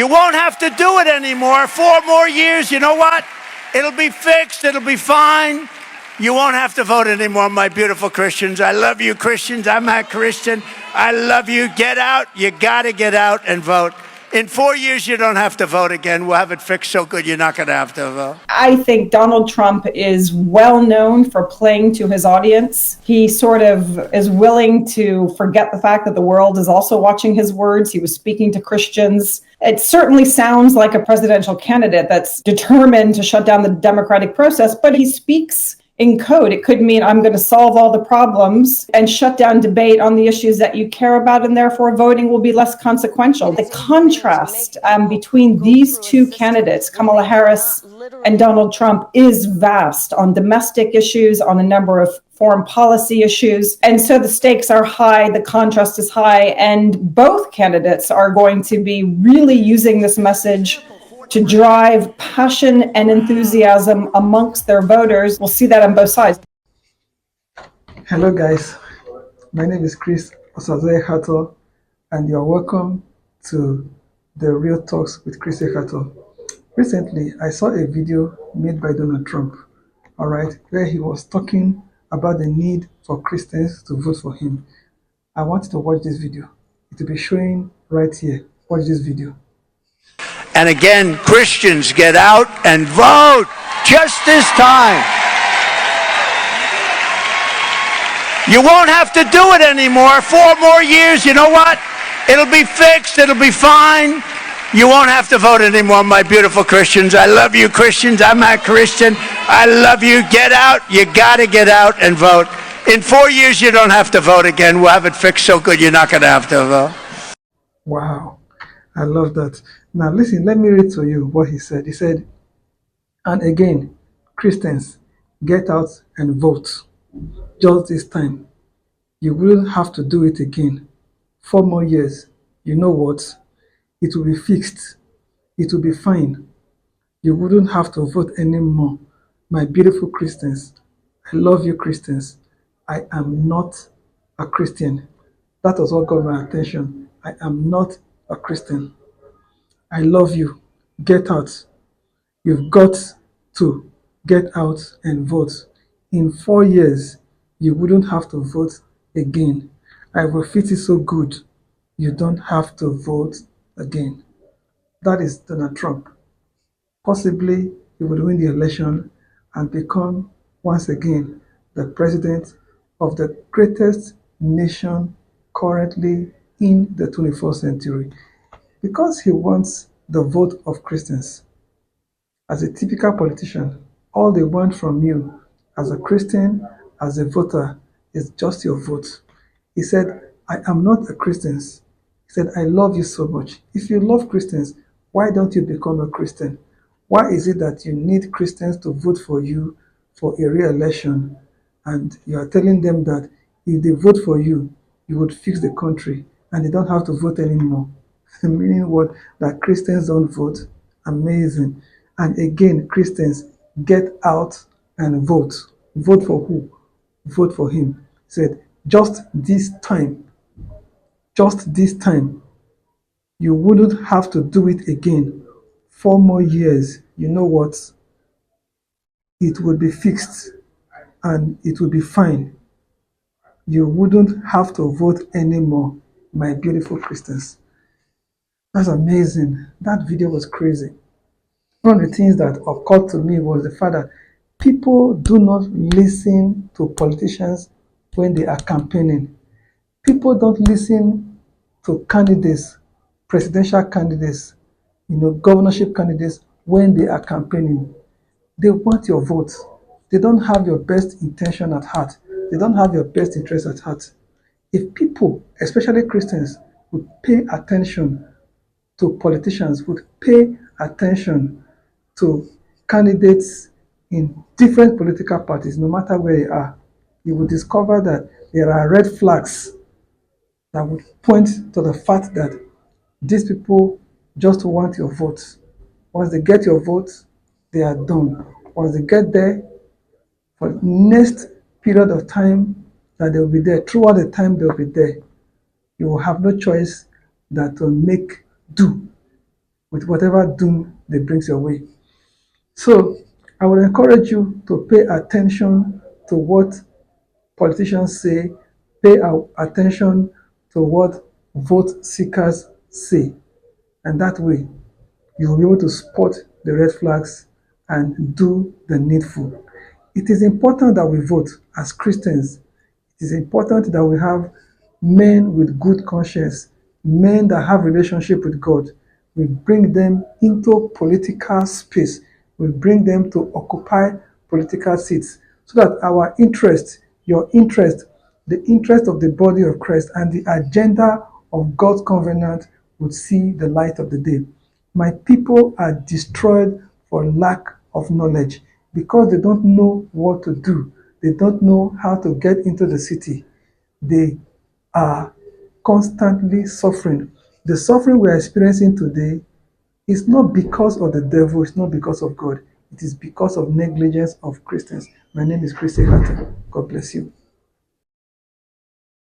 You won't have to do it anymore. 4 more years, you know what? It'll be fixed. It'll be fine. You won't have to vote anymore, my beautiful Christians. I love you, Christians. I'm a Christian. I love you. Get out. You got to get out and vote. In 4 years, you don't have to vote again. We'll have it fixed so good you're not going to have to vote. I think Donald Trump is well known for playing to his audience. He sort of is willing to forget the fact that the world is also watching his words. He was speaking to Christians. It certainly sounds like a presidential candidate that's determined to shut down the democratic process, but he speaks in code. It could mean I'm going to solve all the problems and shut down debate on the issues that you care about, and therefore voting will be less consequential. The contrast between these two candidates, Kamala Harris and Donald Trump, is vast on domestic issues, on a number of foreign policy issues. And so the stakes are high, the contrast is high, and both candidates are going to be really using this message to drive passion and enthusiasm amongst their voters. We'll see that on both sides. Hello guys, my name is Chris Osaze-Ekhator, and you're welcome to the Real Talks with Chris Ekhator. Recently, I saw a video made by Donald Trump, alright, where he was talking about the need for Christians to vote for him. I want you to watch this video. It will be showing right here. Watch this video. And again, Christians, get out and vote just this time. You won't have to do it anymore. 4 more years, you know what? It'll be fixed. It'll be fine. You won't have to vote anymore, my beautiful Christians. I love you, Christians. I'm a Christian. I love you. Get out. You got to get out and vote. In 4 years, you don't have to vote again. We'll have it fixed so good you're not going to have to vote. Wow, I love that. Now listen, let me read to you what he said. He said, and again, Christians, get out and vote. Just this time. You wouldn't have to do it again. 4 more years. You know what? It will be fixed. It will be fine. You wouldn't have to vote anymore. My beautiful Christians, I love you, Christians. I am not a Christian. That was what got my attention. I am not a Christian. I love you. Get out. You've got to get out and vote. In 4 years, you wouldn't have to vote again. I will fit it so good. You don't have to vote again. That is Donald Trump. Possibly he will win the election and become once again the president of the greatest nation currently in the 21st century. Because he wants the vote of Christians. As a typical politician, all they want from you as a Christian, as a voter, is just your vote. He said, I am not a Christian. He said, I love you so much. If you love Christians, why don't you become a Christian? Why is it that you need Christians to vote for you for a re-election, and you are telling them that if they vote for you, you would fix the country and they don't have to vote anymore? Meaning what? That Christians don't vote? Amazing. And again, Christians, get out and vote. Vote for who? Vote for him. He said, just this time, you wouldn't have to do it again. 4 more years, you know what? It would be fixed and it would be fine. You wouldn't have to vote anymore, my beautiful Christians. That's amazing. That video was crazy. One of the things that occurred to me was the fact that people do not listen to politicians when they are campaigning. People don't listen to candidates, presidential candidates, governorship candidates when they are campaigning. They want your vote. They don't have your best intention at heart. They don't have your best interest at heart. If people, especially Christians, would pay attention to politicians, would pay attention to candidates in different political parties, no matter where they are, you will discover that there are red flags that would point to the fact that these people just want your vote. Once they get your vote, they are done. Once they get there, for the next period of time that they will be there, throughout the time they will be there, you will have no choice than to make do. with whatever doom they brings your way. So I would encourage you to pay attention to what politicians say, pay attention to what vote seekers say. And that way, you will be able to spot the red flags and do the needful. It is important that we vote as Christians. It is important that we have men with good conscience, men that have relationship with God. We bring them into political space. We bring them to occupy political seats so that our interest, your interest, the interest of the body of Christ and the agenda of God's covenant would see the light of the day. My people are destroyed for lack of knowledge because they don't know what to do. They don't know how to get into the city. They are constantly suffering. The suffering we are experiencing today is not because of the devil, it's not because of God. It is because of negligence of Christians. My name is Christy Hatton. God bless you.